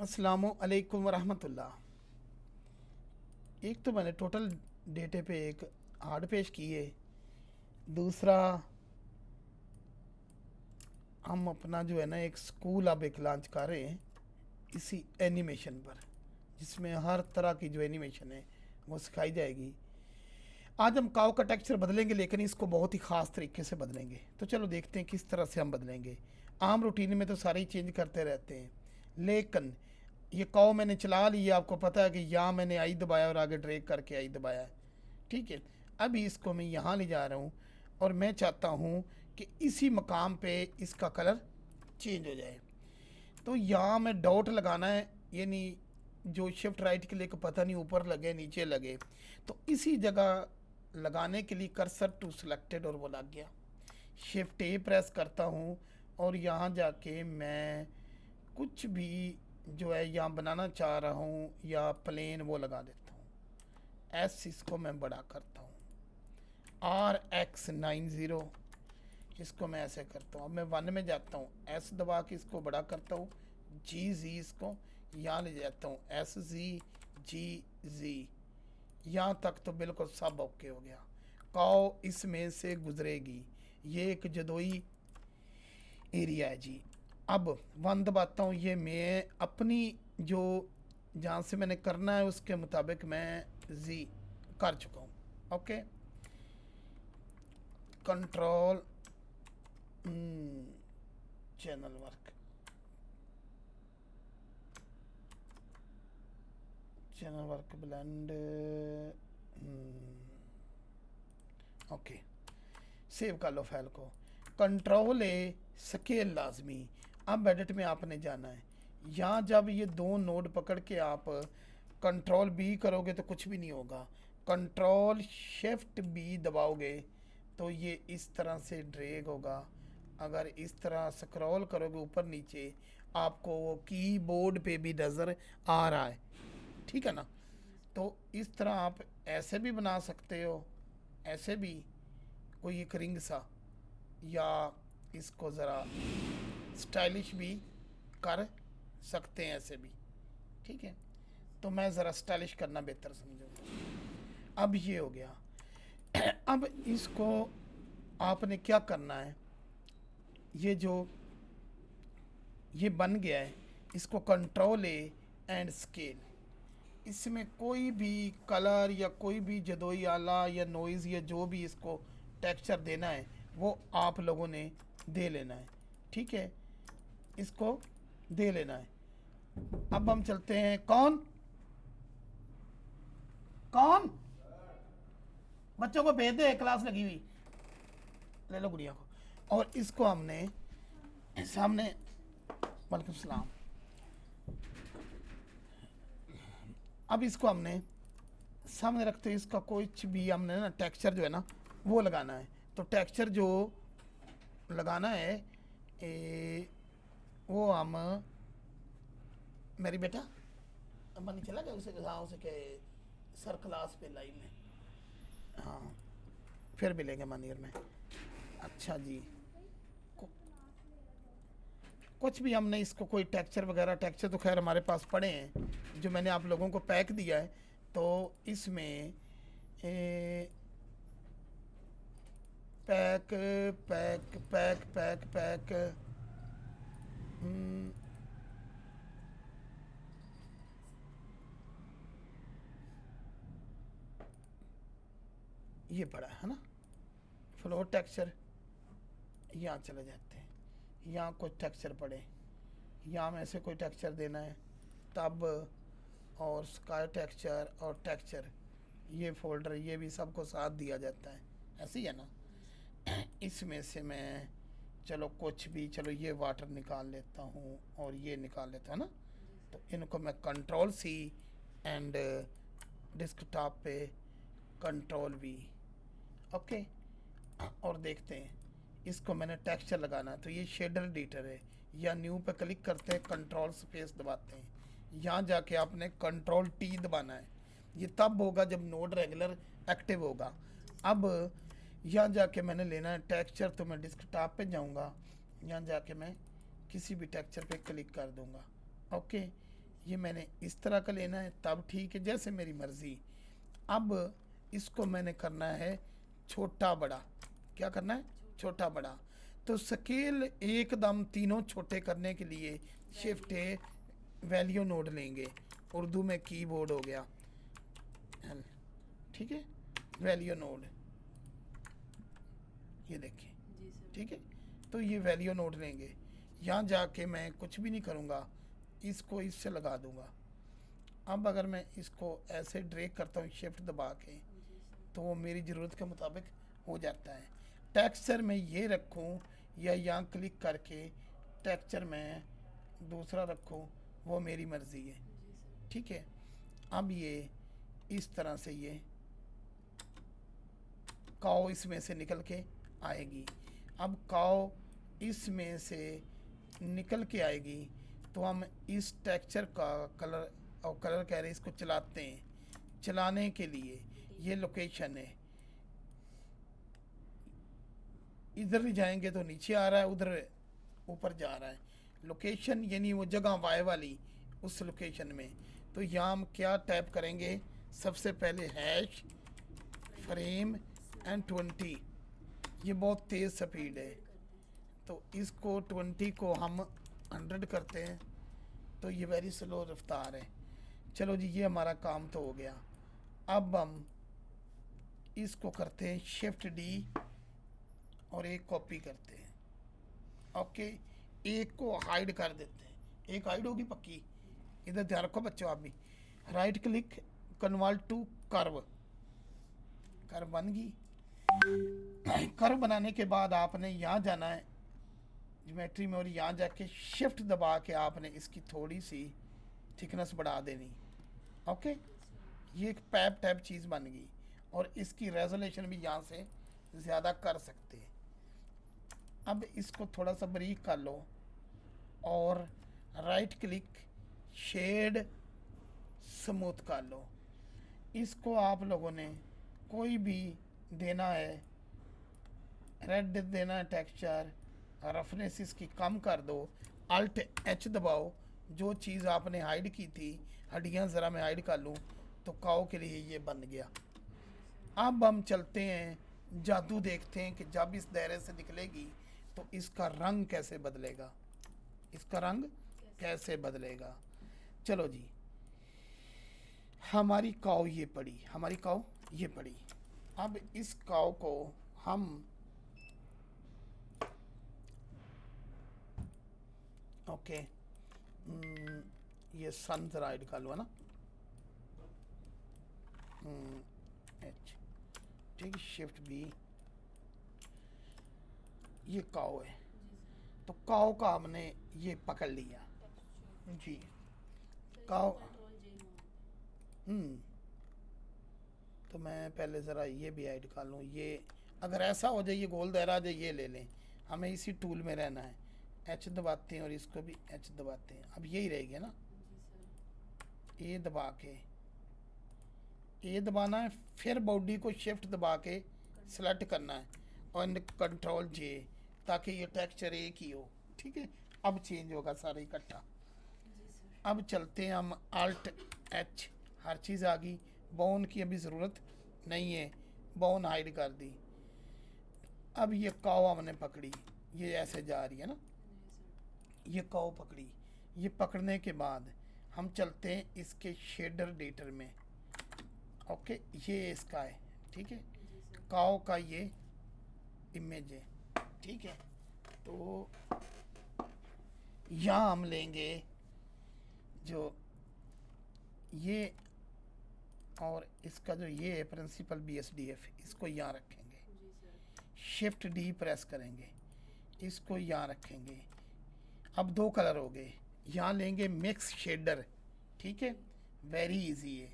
अस्सलामु अलैकुम वरहमतुल्लाह। एक तो मैंने टोटल डेटे पे एक हार्ड पेश की है। दूसरा, हम अपना जो है ना एक स्कूल अब एक लॉन्च कर रहे हैं इसी एनिमेशन पर, जिसमें हर तरह की जो एनिमेशन है वो सिखाई जाएगी। आज हम काव का टेक्सचर बदलेंगे, लेकिन इसको बहुत ही ख़ास तरीके से बदलेंगे। तो चलो देखते हैं किस तरह से हम बदलेंगे। आम रूटीन में तो सारे ही चेंज करते रहते हैं, लेकिन ये काव मैंने चला लिया, आपको पता है कि यहाँ मैंने आई दबाया और आगे ड्रैग करके आई दबाया है। ठीक है, अभी इसको मैं यहाँ ले जा रहा हूँ और मैं चाहता हूँ कि इसी मकाम पे इसका कलर चेंज हो जाए। तो यहाँ मैं डॉट लगाना है, यानी जो शिफ्ट राइट के लिए को पता नहीं ऊपर लगे नीचे लगे, तो इसी जगह लगाने के लिए कर्सर टू सिलेक्टेड और वो लग गया। शिफ्ट ए प्रेस करता हूँ और यहाँ जाके मैं कुछ भी जो है यहाँ बनाना चाह रहा हूँ या प्लेन वो लगा देता हूँ। एस इसको मैं बड़ा करता हूँ, RX90 इसको मैं ऐसे करता हूँ। अब मैं 1 में जाता हूँ, एस दबा के इसको बड़ा करता हूँ, GZ इसको यहाँ ले जाता हूँ, SZGZ यहाँ तक तो बिल्कुल सब ओके हो गया। काव इसमें से गुजरेगी, ये एक जदोई एरिया है जी। अब 1 दबाता हूँ, ये मैं अपनी जो जहाँ से मैंने करना है उसके मुताबिक मैं जी कर चुका हूँ। Okay, control channel work, channel work blend, okay save कर लो फाइल को। कंट्रोल ए स्केल लाजमी। अब एडिट में आपने जाना है, यहाँ जब ये दो नोड पकड़ के आप कंट्रोल बी करोगे तो कुछ भी नहीं होगा। कंट्रोल शिफ्ट बी दबाओगे तो ये इस तरह से ड्रैग होगा। अगर इस तरह स्क्रॉल करोगे ऊपर नीचे, आपको वो कीबोर्ड पे भी नज़र आ रहा है, ठीक है ना। तो इस तरह आप ऐसे भी बना सकते हो, ऐसे भी कोई एक रिंग सा, या इसको ज़रा स्टाइलिश भी कर सकते हैं, ऐसे भी ठीक है। तो मैं ज़रा स्टाइलिश करना बेहतर समझूंगा। अब ये हो गया। अब इसको आपने क्या करना है, ये जो ये बन गया है, इसको कंट्रोल ए एंड स्केल, इसमें कोई भी कलर या कोई भी जदोई आला या नॉइज़ या जो भी इसको टेक्सचर देना है वो आप लोगों ने दे लेना है, ठीक है, इसको दे लेना है। अब हम चलते हैं, कौन कौन बच्चों को भेज दे, क्लास लगी हुई, ले लो गुड़िया को। और इसको हमने सामने, वालेकुम सलाम। अब इसको हमने सामने रखते हैं, इसका कुछ भी हमने ना टेक्सचर जो है ना वो लगाना है। तो टेक्सचर जो लगाना है वो हम, मेरी बेटा अम्मा नहीं चला गया उसे, हाँ उसे के सर क्लास पे लाइन में, हाँ फिर मिलेंगे मनीर में। अच्छा जी, कुछ भी हमने इसको कोई टेक्सचर वगैरह, टेक्सचर तो खैर हमारे पास पड़े हैं जो मैंने आप लोगों को पैक दिया है। तो इसमें pack pack pack pack pack ये पड़ा है ना, फ्लोर टेक्सचर, यहाँ चले जाते हैं, यहाँ कुछ टेक्सचर पड़े, यहाँ में से कोई टेक्सचर देना है तब, और स्काई टेक्सचर और टेक्सचर, ये फोल्डर ये भी सबको साथ दिया जाता है, ऐसे ही है ना। इसमें से मैं चलो कुछ भी, चलो ये वाटर निकाल लेता हूँ और ये निकाल लेता है ना। तो इनको मैं कंट्रोल सी एंड डेस्कटॉप पे कंट्रोल वी, ओके। और देखते हैं, इसको मैंने टेक्सचर लगाना है तो ये शेडर एडिटर है, या न्यू पे क्लिक करते हैं, कंट्रोल स्पेस दबाते हैं, यहाँ जाके आपने कंट्रोल टी दबाना है। ये तब होगा जब नोड रेगुलर एक्टिव होगा। अब यहाँ जाके मैंने लेना है टेक्सचर, तो मैं डेस्कटॉप पे जाऊँगा, यहाँ जाके मैं किसी भी टेक्सचर पे क्लिक कर दूँगा, ओके। ये मैंने इस तरह का लेना है तब ठीक है, जैसे मेरी मर्ज़ी। अब इसको मैंने करना है छोटा बड़ा। क्या करना है? छोटा बड़ा। तो स्केल एकदम तीनों छोटे करने के लिए शिफ्ट ए वैल्यू नोड लेंगे, उर्दू में कीबोर्ड हो गया, ठीक है, वैल्यू नोड, ये देखिए, जी सर। ठीक है। तो ये वैल्यू नोड लेंगे, यहाँ जाके मैं कुछ भी नहीं करूँगा, इसको इससे लगा दूँगा। अब अगर मैं इसको ऐसे ड्रैग करता हूँ शिफ्ट दबा के, जी सर। तो वो मेरी ज़रूरत के मुताबिक हो जाता है। टेक्सचर में ये रखूँ या यहाँ क्लिक करके टेक्सचर में दूसरा रखूँ, वो मेरी मर्ज़ी है, जी सर। ठीक है। अब ये इस तरह से ये काव इसमें से निकल के आएगी। अब काव इसमें से निकल के आएगी तो हम इस टेक्सचर का कलर, और कलर कह रहे हैं, इसको चलाते हैं। चलाने के लिए ये लोकेशन है, इधर भी जाएंगे तो नीचे आ रहा है, उधर ऊपर जा रहा है। लोकेशन यानी वो जगह वाई वाली उस लोकेशन में। तो यहाँ हम क्या टैप करेंगे? सबसे पहले हैश फ्रेम एंड 20, ये बहुत तेज़ स्पीड है, तो इसको 20 को हम 100 करते हैं, तो ये वेरी स्लो रफ्तार है। चलो जी, ये हमारा काम तो हो गया। अब हम इसको करते हैं शिफ्ट डी और एक कॉपी करते हैं, ओके। एक को हाइड कर देते हैं, एक हाइड होगी पक्की। इधर ध्यान रखो बच्चों, आप भी right click convert to curve, curve बन गई। कर्व बनाने के बाद आपने यहाँ जाना है ज्योमेट्री में, और यहाँ जाके शिफ्ट दबा के आपने इसकी थोड़ी सी थिकनेस बढ़ा देनी, ओके। ये एक पैप टैप चीज़ बन गई, और इसकी रेजोल्यूशन भी यहाँ से ज़्यादा कर सकते हैं। अब इसको थोड़ा सा बारीक कर लो और राइट क्लिक शेड स्मूथ कर लो। इसको आप लोगों ने कोई भी देना है, रेड देना है टेक्सचर, रफनेस इसकी कम कर दो, अल्ट एच दबाओ। जो चीज़ आपने हाइड की थी, हड्डियाँ ज़रा मैं हाइड कर लूँ, तो काऊ के लिए ये बन गया। अब हम चलते हैं, जादू देखते हैं कि जब इस दायरे से निकलेगी तो इसका रंग कैसे बदलेगा, इसका रंग कैसे बदलेगा। चलो जी, हमारी काऊ ये पड़ी, हमारी काऊ ये पड़ी। अब इस काऊ को हम ओके, ये सन जरा हाइड कर लो, है ना, एच, ठीक, शिफ्ट बी, ये काऊ है, तो काऊ का हमने ये पकड़ लिया जी। काऊ, तो मैं पहले ज़रा ये भी ऐड कर लूँ। ये अगर ऐसा हो जाए, ये गोल दायरा आ जाए, ये ले लें, हमें इसी टूल में रहना है। एच दबाते हैं और इसको भी एच दबाते हैं। अब यही रहेगी ना, ए दबा के, ए दबाना है, फिर बॉडी को शिफ्ट दबा के सेलेक्ट करना है और कंट्रोल जे, ताकि ये टेक्सचर एक ही हो, ठीक है। अब चेंज होगा सारा इकट्ठा। अब चलते हैं हम अल्ट एच, हर चीज़ आ गई। बाउन की अभी ज़रूरत नहीं है, बाउन हाइड कर दी। अब ये काव हमने पकड़ी, ये ऐसे जा रही है ना, ये काव पकड़ी। ये पकड़ने के बाद हम चलते हैं इसके शेडर डेटर में, ओके। ये इसका है, ठीक है, काव का ये इमेज है, ठीक है। तो यहाँ हम लेंगे जो ये, और इसका जो ये है प्रिंसिपल BSDF, इसको यहाँ रखेंगे, शिफ्ट डी प्रेस करेंगे, इसको यहाँ रखेंगे। अब दो कलर हो गए। यहाँ लेंगे मिक्स शेडर, ठीक है, वेरी इजी है।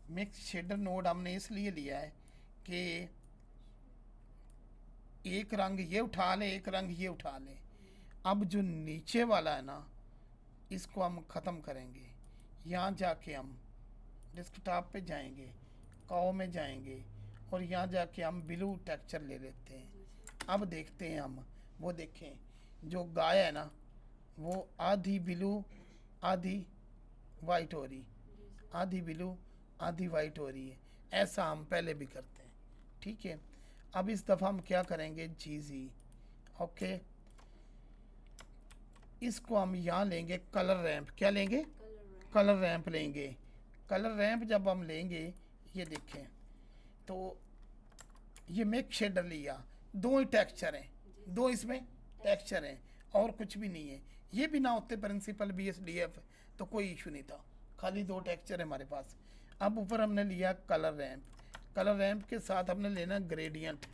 मिक्स शेडर नोड हमने इसलिए लिया है कि एक रंग ये उठा ले, एक रंग ये उठा ले। अब जो नीचे वाला है ना, इसको हम ख़त्म करेंगे। यहाँ जाके हम डेस्कटॉप पे जाएंगे, काओ में जाएंगे, और यहाँ जाके हम ब्लू टेक्सचर ले लेते हैं। अब देखते हैं हम, वो देखें जो गाय है ना, वो आधी ब्लू आधी वाइट हो रही, आधी ब्लू आधी वाइट हो रही है। ऐसा हम पहले भी करते हैं, ठीक है। अब इस दफ़ा हम क्या करेंगे, जी, ओके। इसको हम यहाँ लेंगे कलर रैंप, क्या लेंगे, कलर रैंप लेंगे। कलर रैंप जब हम लेंगे, ये देखें तो ये मेक शेडर लिया, दो ही टेक्सचर हैं, दो इसमें टेक्सचर हैं और कुछ भी नहीं है। ये भी ना होते प्रिंसिपल BSDF तो कोई इशू नहीं था, खाली दो टेक्सचर है हमारे पास। अब ऊपर हमने लिया कलर रैंप, कलर रैंप के साथ हमने लेना gradient,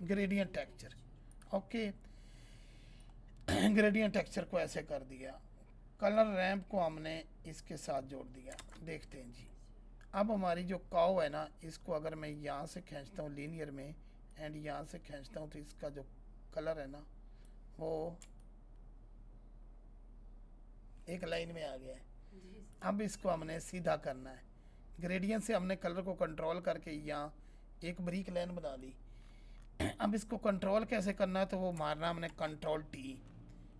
gradient texture, okay. Gradient texture को ऐसे कर दिया, कलर रैंप को हमने इसके साथ जोड़ दिया। देखते हैं जी, अब हमारी जो काव है ना, इसको अगर मैं यहाँ से खींचता हूँ लीनियर में एंड यहाँ से खींचता हूँ, तो इसका जो कलर है ना वो एक लाइन में आ गया है। अब इसको हमने सीधा करना है, ग्रेडियंट से हमने कलर को कंट्रोल करके यहाँ एक बारीक लाइन बना दी। अब इसको कंट्रोल कैसे करना है, तो वो मारना हमने control T,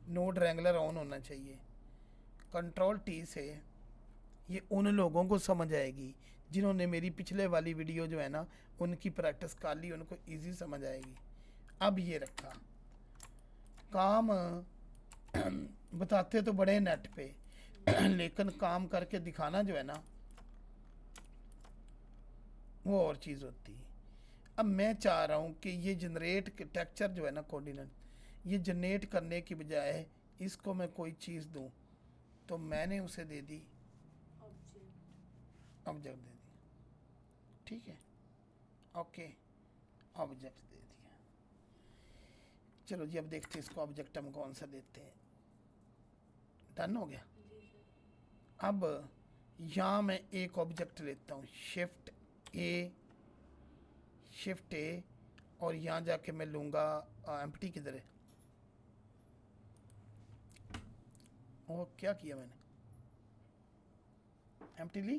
node regular on होना चाहिए। कंट्रोल T से ये उन लोगों को समझ आएगी जिन्होंने मेरी पिछले वाली वीडियो जो है ना उनकी प्रैक्टिस कर ली, उनको इजी समझ आएगी। अब ये रखा काम बताते तो बड़े नेट पे लेकिन काम करके दिखाना जो है ना वो और चीज़ होती है। अब मैं चाह रहा हूँ कि ये जनरेट टेक्सचर जो है ना कोऑर्डिनेट, ये जनरेट करने की बजाय इसको मैं कोई चीज़ दूँ, तो मैंने उसे दे दी ऑब्जेक्ट दे दिया, ठीक है, ओके, ऑब्जेक्ट दे दिया। चलो जी, अब देखते हैं इसको ऑब्जेक्ट हम कौन सा देते हैं। डन हो गया। अब यहाँ मैं एक ऑब्जेक्ट लेता हूँ, शिफ्ट ए, और यहाँ जाके मैं लूँगा एम्प्टी, किधर है, और क्या किया मैंने, एम्प्टी ली,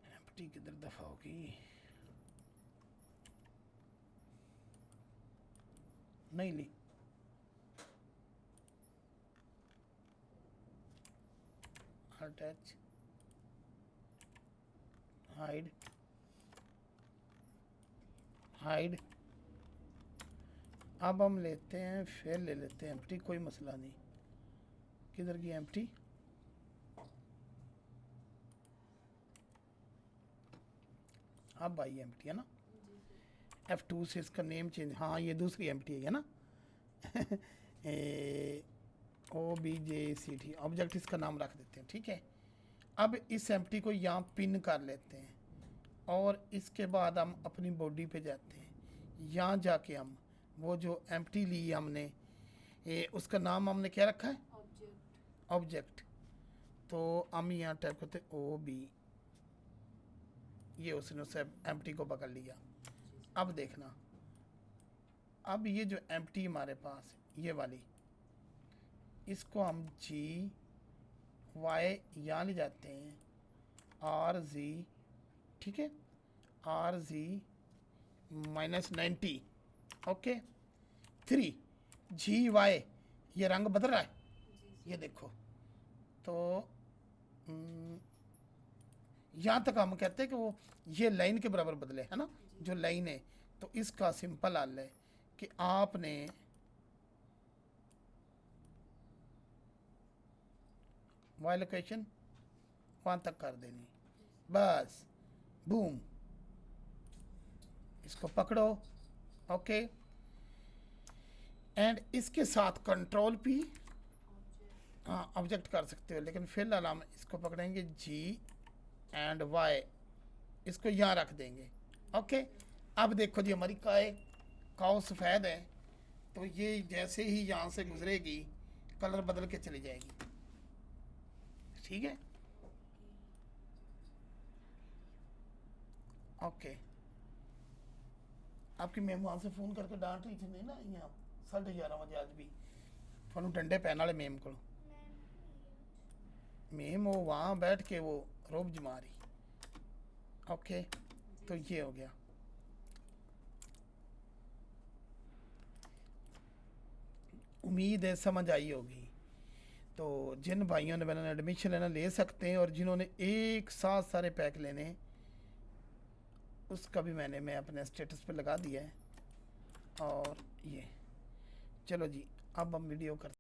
एम्प्टी किधर दफा होगी, नहीं ली, अटैच, हाइड, हाइड। अब हम लेते हैं, फिर ले लेते हैं एम्प्टी, कोई मसला नहीं। किधर गई एम्प्टी, अब आई एम्प्टी है ना, F2 से इसका नेम चेंज, हाँ ये दूसरी एम्प्टी है ना OBJCT, ऑब्जेक्ट इसका नाम रख देते हैं, ठीक है। अब इस एम्प्टी को यहाँ पिन कर लेते हैं और इसके बाद हम अपनी बॉडी पे जाते हैं। यहाँ जाके हम वो जो एम्प्टी ली हमने, उसका नाम हमने क्या रखा है, ऑब्जेक्ट। तो हम यहाँ टाइप करते OB, ये उसने उस एम्प्टी को पकड़ लिया। अब देखना, अब ये जो एम्प्टी हमारे पास ये वाली, इसको हम GY यहाँ ले जाते हैं, RZ, ठीक है, RZ -90, ओके, 3 GY, ये रंग बदल रहा है, ये देखो। तो यहाँ तक हम कहते हैं कि वो ये लाइन के बराबर बदले, है ना, जो लाइन है। तो इसका सिंपल हल है कि आपने वाई लोकेशन वहाँ तक कर देनी, बस, बूम, इसको पकड़ो, ओके। एंड इसके साथ कंट्रोल P, हाँ ऑब्जेक्ट कर सकते हो, लेकिन फिलहाल हम इसको पकड़ेंगे G एंड Y, इसको यहाँ रख देंगे, ओके। अब देखो जी, हमारी काव सफ़ेद है, तो ये जैसे ही यहाँ से गुजरेगी कलर बदल के चली जाएगी, ठीक है, ओके। आपकी मैम वहाँ से फ़ोन करके डांट रही थी, नहीं ना, यहाँ 11:30 बजे आज भी थोड़ा डंडे पैन वाले मैम को, मैम वो वहाँ बैठ के वो रोब जमा रही, ओके। तो ये हो गया। उम्मीद है समझ आई होगी। तो जिन भाइयों ने मैंने एडमिशन लेना ले सकते हैं, और जिन्होंने एक साथ सारे पैक लेने हैं, उसका भी मैं अपने स्टेटस पे लगा दिया है। और ये चलो जी, अब हम वीडियो करते